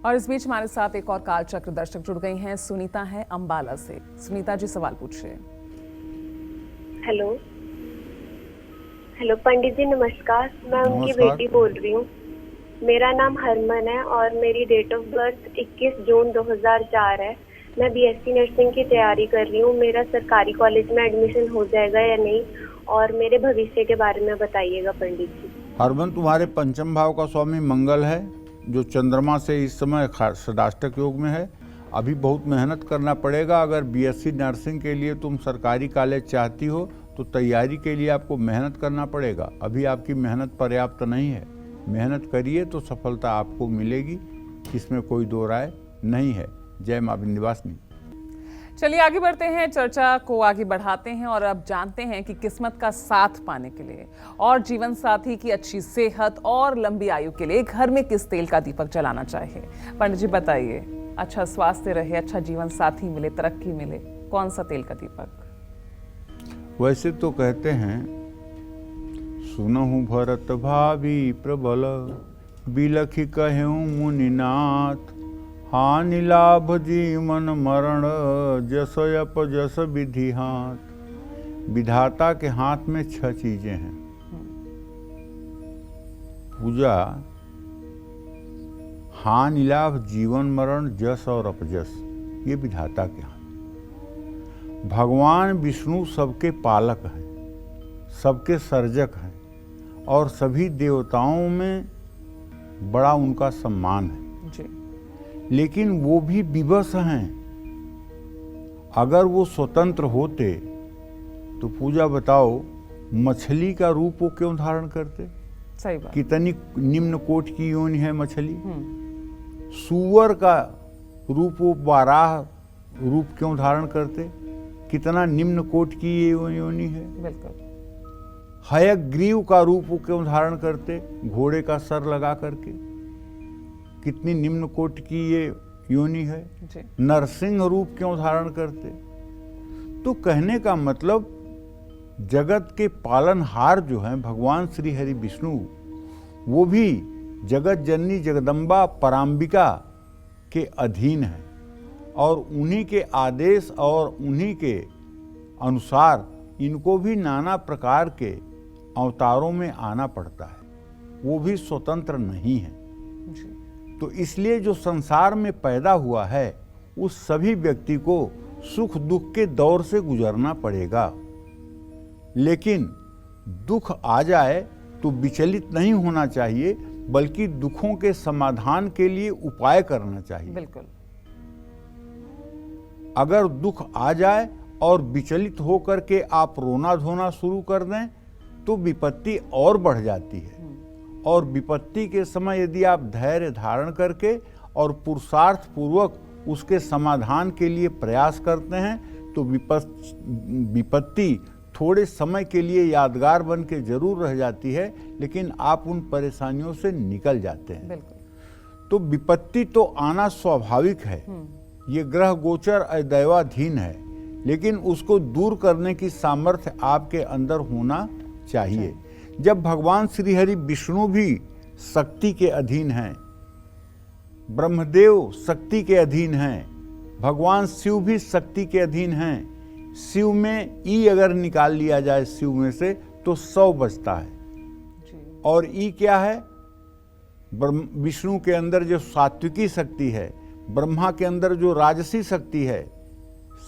और इस बीच हमारे साथ एक और काल चक्र दर्शक जुड़ गई हैं। सुनीता है अंबाला से। सुनीता जी, सवाल पूछिए। हेलो हेलो पंडित जी नमस्कार। मैं उनकी बेटी बोल रही हूँ। मेरा नाम हरमन है और मेरी डेट ऑफ बर्थ 21 जून 2004 है। मैं बीएससी नर्सिंग की तैयारी कर रही हूँ। मेरा सरकारी कॉलेज में एडमिशन हो जाएगा या नहीं, और मेरे भविष्य के बारे में बताइएगा पंडित जी। हरमन, तुम्हारे पंचम भाव का स्वामी मंगल है जो चंद्रमा से इस समय षडाष्टक योग में है। अभी बहुत मेहनत करना पड़ेगा। अगर बीएससी नर्सिंग के लिए तुम सरकारी कॉलेज चाहती हो तो तैयारी के लिए आपको मेहनत करना पड़ेगा। अभी आपकी मेहनत पर्याप्त नहीं है। मेहनत करिए तो सफलता आपको मिलेगी, इसमें कोई दो राय नहीं है। जय मां विंध्यवासिनी। चलिए आगे बढ़ते हैं, चर्चा को आगे बढ़ाते हैं और अब जानते हैं कि किस्मत का साथ पाने के लिए और जीवन साथी की अच्छी सेहत और लंबी आयु के लिए घर में किस तेल का दीपक जलाना चाहिए। पंडित जी बताइए, अच्छा स्वास्थ्य रहे, अच्छा जीवन साथी मिले, तरक्की मिले, कौन सा तेल का दीपक? वैसे तो कहते हैं, सुनहु भरत भावी प्रबल, बिलखि कहूँ मुनिनाथ, हानि लाभ जीवन मरण, जस अपजस विधि हाथ। विधाता के हाथ में 6 चीजें हैं। पूजा, हानि लाभ, जीवन मरण, जस और अपजस, ये विधाता के हाथ। भगवान विष्णु सबके पालक हैं, सबके सर्जक हैं और सभी देवताओं में बड़ा उनका सम्मान है जी। लेकिन वो भी विवश हैं। अगर वो स्वतंत्र होते तो पूजा बताओ, मछली का रूप वो क्यों धारण करते? सही बात। कितनी निम्न कोट की योनि है मछली। सूअर का रूप वो बाराह रूप क्यों धारण करते? कितना निम्न कोट की ये योनि है। बिल्कुल। हयग्रीव का रूप वो क्यों धारण करते? घोड़े का सर लगा करके, कितनी निम्न कोट की ये योनि है। जी। नरसिंह रूप क्यों धारण करते? तो कहने का मतलब, जगत के पालनहार जो हैं भगवान श्री हरि विष्णु, वो भी जगत जननी जगदम्बा पराम्बिका के अधीन है और उन्हीं के आदेश और उन्हीं के अनुसार इनको भी नाना प्रकार के अवतारों में आना पड़ता है। वो भी स्वतंत्र नहीं है। तो इसलिए जो संसार में पैदा हुआ है उस सभी व्यक्ति को सुख दुख के दौर से गुजरना पड़ेगा। लेकिन दुख आ जाए तो विचलित नहीं होना चाहिए, बल्कि दुखों के समाधान के लिए उपाय करना चाहिए। बिल्कुल। अगर दुख आ जाए और विचलित होकर के आप रोना धोना शुरू कर दें तो विपत्ति और बढ़ जाती है। और विपत्ति के समय यदि आप धैर्य धारण करके और पुरुषार्थ पूर्वक उसके समाधान के लिए प्रयास करते हैं तो विपत्ति थोड़े समय के लिए यादगार बन के जरूर रह जाती है, लेकिन आप उन परेशानियों से निकल जाते हैं। बिल्कुल। तो विपत्ति तो आना स्वाभाविक है, ये ग्रह गोचर अदैवाधीन है, लेकिन उसको दूर करने की सामर्थ्य आपके अंदर होना चाहिए। जब भगवान श्री हरि विष्णु भी शक्ति के अधीन हैं, ब्रह्मदेव शक्ति के अधीन हैं, भगवान शिव भी शक्ति के अधीन हैं। शिव में ई अगर निकाल लिया जाए शिव में से तो 100 बचता है। और ई क्या है? विष्णु के अंदर जो सात्विकी शक्ति है, ब्रह्मा के अंदर जो राजसी शक्ति है,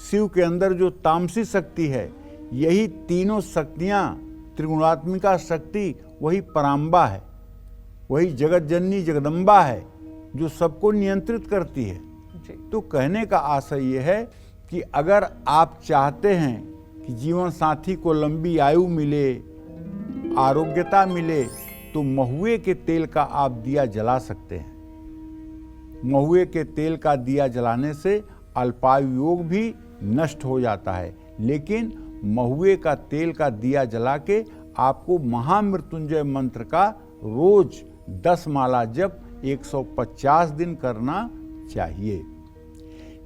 शिव के अंदर जो तामसी शक्ति है, यही तीनों शक्तियां त्रिगुणात्मिका शक्ति वही पराम्बा है, वही जगत जननी जगदम्बा है जो सबको नियंत्रित करती है। तो कहने का आशय यह है कि अगर आप चाहते हैं कि जीवन साथी को लंबी आयु मिले, आरोग्यता मिले, तो महुए के तेल का आप दिया जला सकते हैं। महुए के तेल का दिया जलाने से अल्पायु योग भी नष्ट हो जाता है, लेकिन महुए का तेल का दिया जला के आपको महामृत्युंजय मंत्र का रोज 10 माला जप 150 दिन करना चाहिए।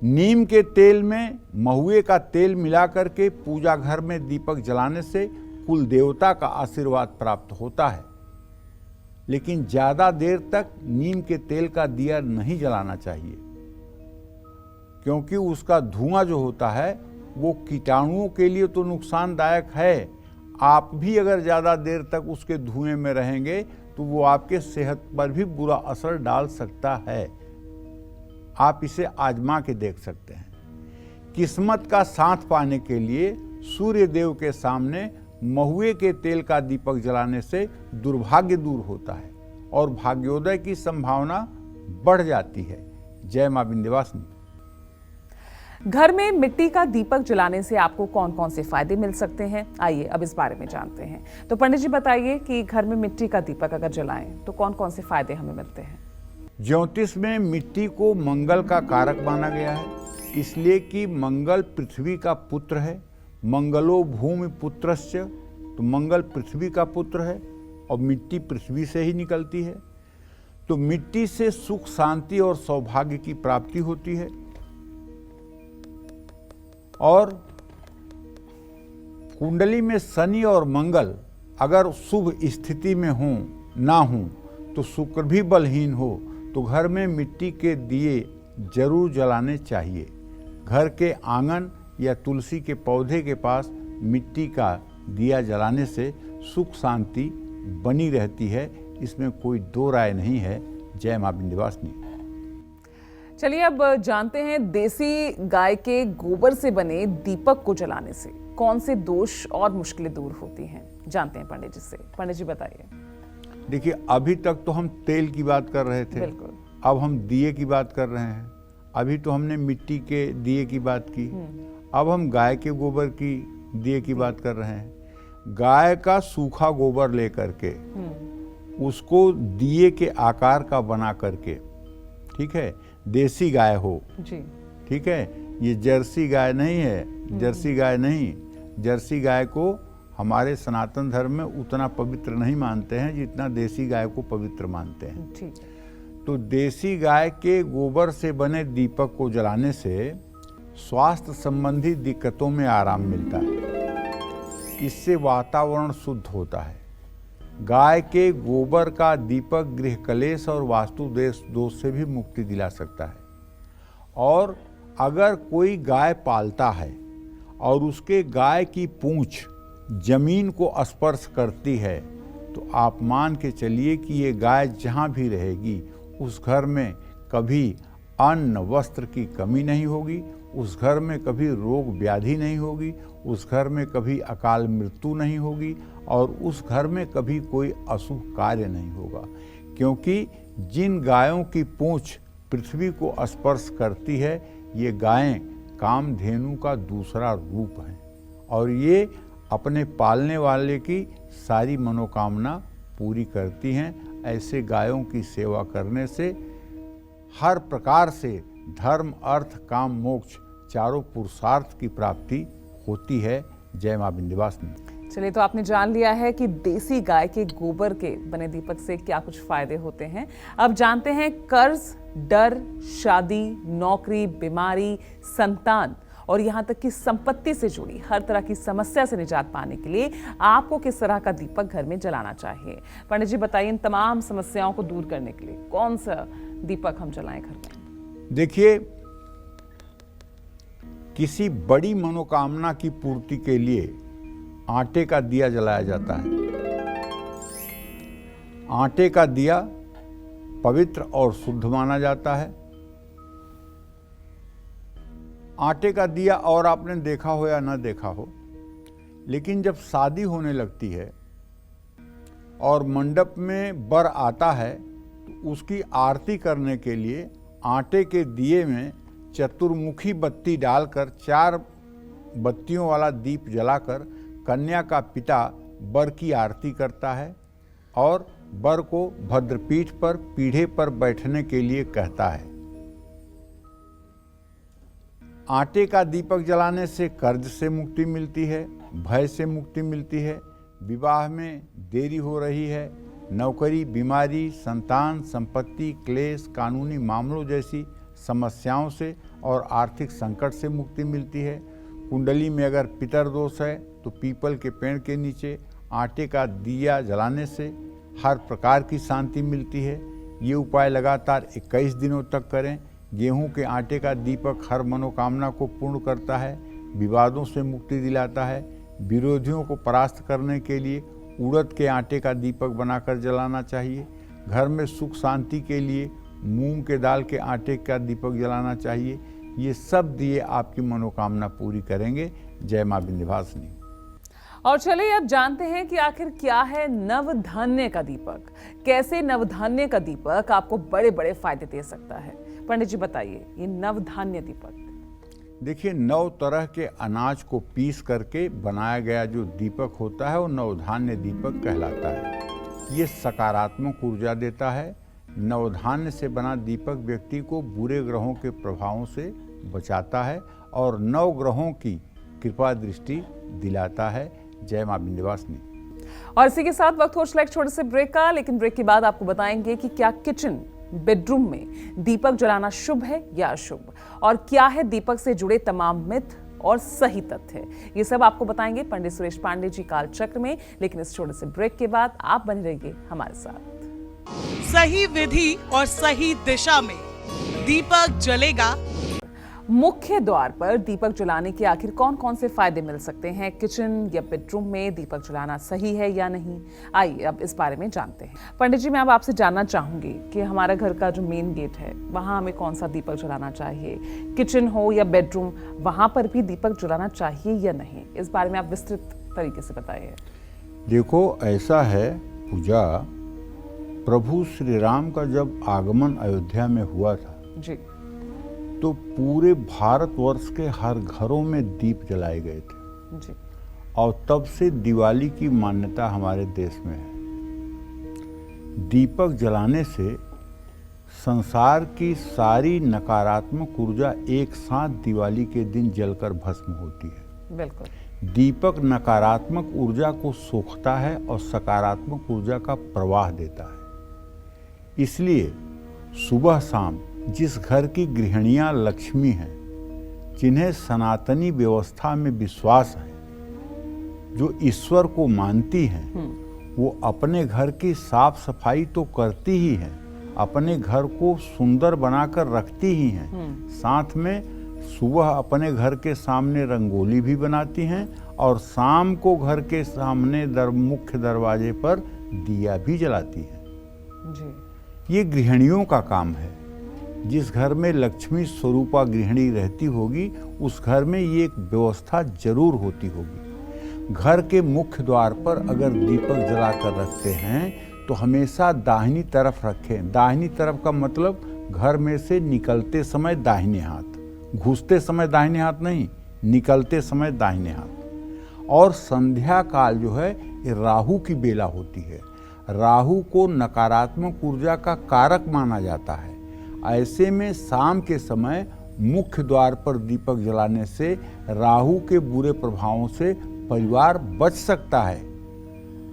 नीम के तेल में महुए का तेल मिलाकर के पूजा घर में दीपक जलाने से कुल देवता का आशीर्वाद प्राप्त होता है, लेकिन ज्यादा देर तक नीम के तेल का दिया नहीं जलाना चाहिए, क्योंकि उसका धुआं जो होता है वो कीटाणुओं के लिए तो नुकसानदायक है। आप भी अगर ज़्यादा देर तक उसके धुएं में रहेंगे तो वो आपके सेहत पर भी बुरा असर डाल सकता है। आप इसे आजमा के देख सकते हैं। किस्मत का साथ पाने के लिए सूर्य देव के सामने महुए के तेल का दीपक जलाने से दुर्भाग्य दूर होता है और भाग्योदय की संभावना बढ़ जाती है। जय मां विंध्यवासिनी। घर में मिट्टी का दीपक जलाने से आपको कौन कौन से फायदे मिल सकते हैं, आइए अब इस बारे में जानते हैं। तो पंडित जी बताइए कि घर में मिट्टी का दीपक अगर जलाएं तो कौन कौन से फायदे हमें मिलते हैं। ज्योतिष में मिट्टी को मंगल का कारक माना गया है, इसलिए कि मंगल पृथ्वी का पुत्र है। मंगलो भूमि पुत्रस्य, तो मंगल पृथ्वी का पुत्र है और मिट्टी पृथ्वी से ही निकलती है। तो मिट्टी से सुख शांति और सौभाग्य की प्राप्ति होती है। और कुंडली में शनि और मंगल अगर शुभ स्थिति में हों ना हों, तो शुक्र भी बलहीन हो, तो घर में मिट्टी के दिए जरूर जलाने चाहिए। घर के आंगन या तुलसी के पौधे के पास मिट्टी का दिया जलाने से सुख शांति बनी रहती है, इसमें कोई दो राय नहीं है। जय मां विंध्यवासिनी। चलिए अब जानते हैं देसी गाय के गोबर से बने दीपक को जलाने से कौन से दोष और मुश्किलें दूर होती हैं। जानते हैं पंडित जी से। पंडित जी बताइए। देखिए, अभी तक तो हम तेल की बात कर रहे थे, बिल्कुल। अब हम दिए की बात कर रहे हैं। अभी तो हमने मिट्टी के दिए की बात की, अब हम गाय के गोबर की दिए की बात कर रहे हैं। गाय का सूखा गोबर लेकर के उसको दिए के आकार का बना करके, ठीक है, देसी गाय हो जी, ठीक है, ये जर्सी गाय नहीं है, जर्सी गाय नहीं। जर्सी गाय को हमारे सनातन धर्म में उतना पवित्र नहीं मानते हैं जितना देसी गाय को पवित्र मानते हैं। ठीक। तो देसी गाय के गोबर से बने दीपक को जलाने से स्वास्थ्य संबंधी दिक्कतों में आराम मिलता है, इससे वातावरण शुद्ध होता है। गाय के गोबर का दीपक गृह कलेश और वास्तु दोष से भी मुक्ति दिला सकता है। और अगर कोई गाय पालता है और उसके गाय की पूंछ जमीन को स्पर्श करती है, तो आप मान के चलिए कि ये गाय जहाँ भी रहेगी उस घर में कभी अन्न वस्त्र की कमी नहीं होगी, उस घर में कभी रोग व्याधि नहीं होगी, उस घर में कभी अकाल मृत्यु नहीं होगी और उस घर में कभी कोई अशुभ कार्य नहीं होगा। क्योंकि जिन गायों की पूंछ पृथ्वी को स्पर्श करती है, ये गायें कामधेनु का दूसरा रूप है और ये अपने पालने वाले की सारी मनोकामना पूरी करती हैं। ऐसे गायों की सेवा करने से हर प्रकार से धर्म अर्थ काम मोक्ष चारों पुरुषार्थ की प्राप्ति होती है। जय मां विंध्यवासिनी। चलिए, तो आपने जान लिया है कि देसी गाय के गोबर के बने दीपक से क्या कुछ फायदे होते हैं। अब जानते हैं कर्ज, डर, शादी, नौकरी, बीमारी, संतान और यहाँ तक कि संपत्ति से जुड़ी हर तरह की समस्या से निजात पाने के लिए आपको किस तरह का दीपक घर में जलाना चाहिए। पंडित जी बताइए, इन तमाम समस्याओं को दूर करने के लिए कौन सा दीपक हम जलाएं घर में? देखिए, किसी बड़ी मनोकामना की पूर्ति के लिए आटे का दिया जलाया जाता है। आटे का दिया पवित्र और शुद्ध माना जाता है। आटे का दिया, और आपने देखा हो या न देखा हो, लेकिन जब शादी होने लगती है और मंडप में वर आता है तो उसकी आरती करने के लिए आटे के दिए में चतुर्मुखी बत्ती डालकर 4 बत्तियों वाला दीप जलाकर कन्या का पिता वर की आरती करता है और वर को भद्रपीठ पर पीढ़े पर बैठने के लिए कहता है। आटे का दीपक जलाने से कर्ज से मुक्ति मिलती है, भय से मुक्ति मिलती है, विवाह में देरी हो रही है, नौकरी, बीमारी, संतान, संपत्ति, क्लेश, कानूनी मामलों जैसी समस्याओं से और आर्थिक संकट से मुक्ति मिलती है। कुंडली में अगर पितर दोष है तो पीपल के पेड़ के नीचे आटे का दिया जलाने से हर प्रकार की शांति मिलती है। ये उपाय लगातार 21 दिनों तक करें। गेहूं के आटे का दीपक हर मनोकामना को पूर्ण करता है, विवादों से मुक्ति दिलाता है। विरोधियों को परास्त करने के लिए उड़द के आटे का दीपक बनाकर जलाना चाहिए। घर में सुख शांति के लिए मूंग के दाल के आटे का दीपक जलाना चाहिए। ये सब दिए आपकी मनोकामना पूरी करेंगे। जय मां विंध्यवासिनी। और चलिए, अब जानते हैं कि आखिर क्या है नवधान्य का दीपक। कैसे नवधान्य का दीपक आपको बड़े बड़े फायदे दे सकता है। पंडित जी बताइए, ये नवधान्य दीपक। देखिए, 9 तरह के अनाज को पीस करके बनाया गया जो दीपक होता है वो नवधान्य दीपक कहलाता है। ये सकारात्मक ऊर्जा देता है। नवधान्य से बना दीपक व्यक्ति को बुरे ग्रहों के प्रभावों से बचाता है और 9 ग्रहों की कृपा दृष्टि दिलाता है। जय मां विंध्यवासिनी। और इसी के साथ वक्त हो चला एक छोटे से ब्रेक का, लेकिन ब्रेक के बाद आपको बताएंगे कि क्या किचन, बेडरूम में दीपक जलाना शुभ है या अशुभ, और क्या है दीपक से जुड़े तमाम मिथ और सही तथ्य। ये सब आपको बताएंगे पंडित सुरेश पांडे जी काल चक्र में। लेकिन इस छोटे से ब्रेक के बाद आप बने रहिए हमारे साथ। सही विधि और सही दिशा में दीपक जलेगा। मुख्य द्वार पर दीपक जलाने के आखिर कौन कौन से फायदे मिल सकते हैं। किचन या बेडरूम में दीपक जलाना सही है या नहीं, आइए अब इस बारे में जानते हैं। पंडित जी, मैं अब आपसे जानना चाहूंगी कि हमारा घर का जो मेन गेट है वहां हमें कौन सा दीपक जलाना चाहिए। किचन हो या बेडरूम, वहां पर भी दीपक जलाना चाहिए या नहीं, इस बारे में आप विस्तृत तरीके से बताइए। देखो, ऐसा है पूजा, प्रभु श्री राम का जब आगमन अयोध्या में हुआ था जी, तो पूरे भारतवर्ष के हर घरों में दीप जलाए गए थे जी। और तब से दिवाली की मान्यता हमारे देश में है। दीपक जलाने से संसार की सारी नकारात्मक ऊर्जा एक साथ दिवाली के दिन जलकर भस्म होती है। बिल्कुल। दीपक नकारात्मक ऊर्जा को सोखता है और सकारात्मक ऊर्जा का प्रवाह देता है। इसलिए सुबह शाम जिस घर की गृहिणियां लक्ष्मी हैं, जिन्हें सनातनी व्यवस्था में विश्वास है, जो ईश्वर को मानती हैं, वो अपने घर की साफ सफाई तो करती ही हैं, अपने घर को सुंदर बनाकर रखती ही हैं, साथ में सुबह अपने घर के सामने रंगोली भी बनाती हैं और शाम को घर के सामने मुख्य दरवाजे पर दिया भी जलाती हैं जी। ये गृहिणियों का काम है। जिस घर में लक्ष्मी स्वरूपा गृहिणी रहती होगी उस घर में ये एक व्यवस्था जरूर होती होगी। घर के मुख्य द्वार पर अगर दीपक जलाकर रखते हैं तो हमेशा दाहिनी तरफ रखें। दाहिनी तरफ का मतलब घर में से निकलते समय दाहिने हाथ, घुसते समय दाहिने हाथ नहीं, निकलते समय दाहिने हाथ। और संध्या काल जो है ये राहु की बेला होती है। राहु को नकारात्मक ऊर्जा का कारक माना जाता है। ऐसे में शाम के समय मुख्य द्वार पर दीपक जलाने से राहु के बुरे प्रभावों से परिवार बच सकता है।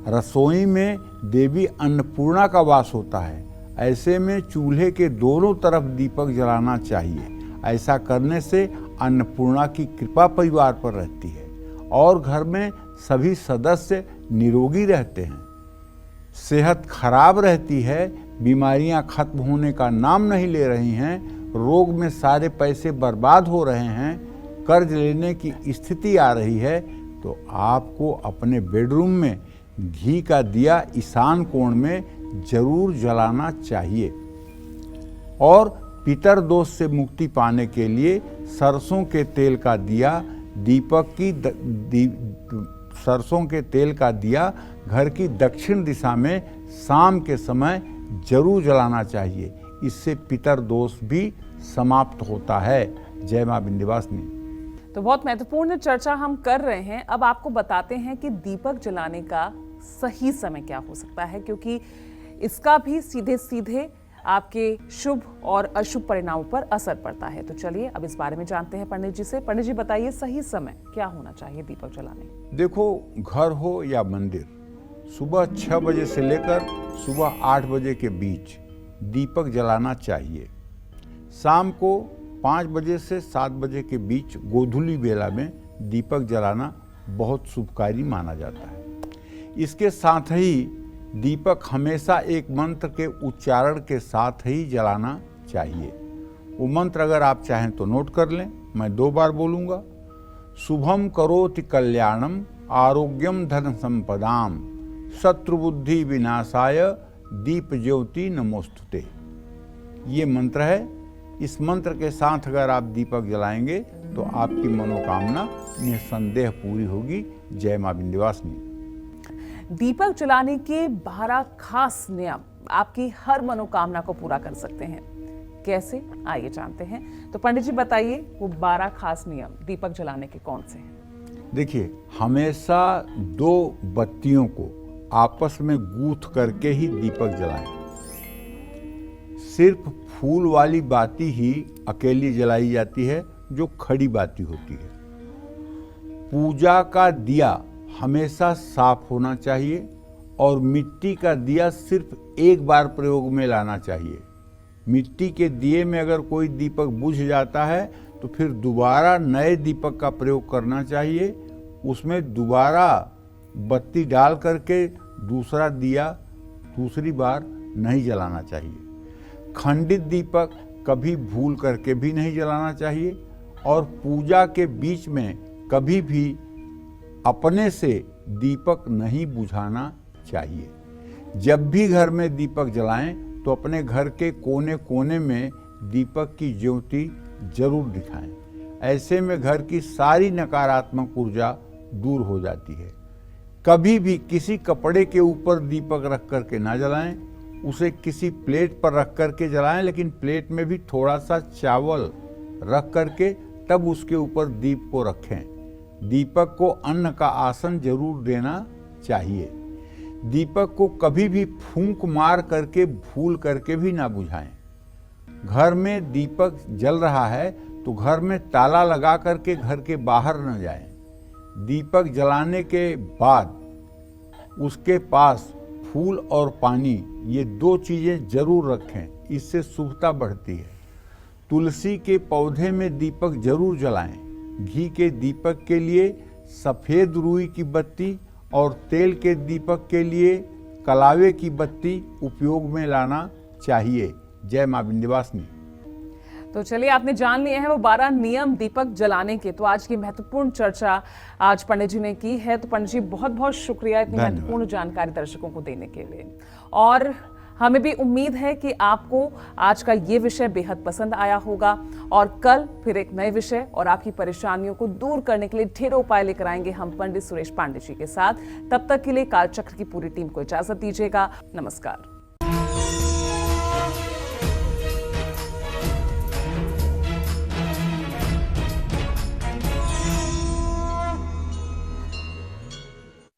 रसोई में देवी अन्नपूर्णा का वास होता है। ऐसे में चूल्हे के दोनों तरफ दीपक जलाना चाहिए। ऐसा करने से अन्नपूर्णा की कृपा परिवार पर रहती है और घर में सभी सदस्य निरोगी रहते हैं। सेहत खराब रहती है, बीमारियां खत्म होने का नाम नहीं ले रही हैं, रोग में सारे पैसे बर्बाद हो रहे हैं, कर्ज लेने की स्थिति आ रही है, तो आपको अपने बेडरूम में घी का दिया ईशान कोण में जरूर जलाना चाहिए। और पितर दोष से मुक्ति पाने के लिए सरसों के तेल का दिया सरसों के तेल का दिया घर की दक्षिण दिशा में शाम के समय जरूर जलाना चाहिए। इससे पितर दोष भी समाप्त होता है। जय मां विंध्यवासिनी। तो बहुत महत्वपूर्ण चर्चा हम कर रहे हैं। अब आपको बताते हैं कि दीपक जलाने का सही समय क्या हो सकता है, क्योंकि इसका भी सीधे सीधे आपके शुभ और अशुभ परिणामों पर असर पड़ता है। तो चलिए अब इस बारे में जानते हैं पंडित जी से। पंडित जी बताइए, सही समय क्या होना चाहिए दीपक जलाने? देखो, घर हो या मंदिर, सुबह 6 बजे से लेकर सुबह 8 बजे के बीच दीपक जलाना चाहिए। शाम को 5 बजे से 7 बजे के बीच गोधूली बेला में दीपक जलाना बहुत शुभकारी माना जाता है। इसके साथ ही दीपक हमेशा एक मंत्र के उच्चारण के साथ ही जलाना चाहिए। वो मंत्र अगर आप चाहें तो नोट कर लें, मैं 2 बार बोलूँगा। शुभम करोति कल्याणम आरोग्यम धन संपदाम शत्रुबुद्धि विनाशाय दीप ज्योति नमोस्तुते। ये मंत्र है। इस मंत्र के साथ अगर आप दीपक जलाएंगे तो आपकी मनोकामना निसंदेह पूरी होगी। जय मां विंध्यवासिनी। दीपक जलाने के 12 खास नियम आपकी हर मनोकामना को पूरा कर सकते हैं। कैसे, आइए जानते हैं। तो पंडित जी बताइए, वो 12 खास नियम दीपक जलाने के कौन से हैं? देखिए, हमेशा 2 बत्तियों को आपस में गूंथ करके ही दीपक जलाएं। सिर्फ फूल वाली बाती ही अकेली जलाई जाती है, जो खड़ी बाती होती है। पूजा का दिया हमेशा साफ होना चाहिए और मिट्टी का दिया सिर्फ एक बार प्रयोग में लाना चाहिए। मिट्टी के दिए में अगर कोई दीपक बुझ जाता है तो फिर दोबारा नए दीपक का प्रयोग करना चाहिए। उसमें दोबारा बत्ती डाल करके दूसरा दिया दूसरी बार नहीं जलाना चाहिए। खंडित दीपक कभी भूल करके भी नहीं जलाना चाहिए और पूजा के बीच में कभी भी अपने से दीपक नहीं बुझाना चाहिए। जब भी घर में दीपक जलाएं तो अपने घर के कोने कोने में दीपक की ज्योति जरूर दिखाएं। ऐसे में घर की सारी नकारात्मक ऊर्जा दूर हो जाती है। कभी भी किसी कपड़े के ऊपर दीपक रख करके ना जलाएं, उसे किसी प्लेट पर रख करके जलाएं, लेकिन प्लेट में भी थोड़ा सा चावल रख करके तब उसके ऊपर दीप को रखें। दीपक को अन्न का आसन जरूर देना चाहिए। दीपक को कभी भी फूंक मार करके भूल करके भी ना बुझाएं। घर में दीपक जल रहा है तो घर में ताला लगा करके घर के बाहर न जाएं। दीपक जलाने के बाद उसके पास फूल और पानी, ये 2 चीजें जरूर रखें, इससे शुभता बढ़ती है। तुलसी के पौधे में दीपक जरूर जलाएं। घी के दीपक के लिए सफेद रुई की बत्ती और तेल के दीपक के लिए कलावे की बत्ती उपयोग में लाना चाहिए। जय मां विंध्यवासिनी। तो चलिए, आपने जान लिए हैं वो 12 नियम दीपक जलाने के। तो आज की महत्वपूर्ण चर्चा आज पंडित जी ने की है। तो पंडित जी बहुत बहुत शुक्रिया इतनी महत्वपूर्ण जानकारी दर्शकों को देने के लिए। और हमें भी उम्मीद है कि आपको आज का ये विषय बेहद पसंद आया होगा और कल फिर एक नए विषय और आपकी परेशानियों को दूर करने के लिए ढेरों उपाय लेकर आएंगे हम पंडित सुरेश पांडे जी के साथ। तब तक के लिए कालचक्र की पूरी टीम को इजाजत दीजिएगा। नमस्कार।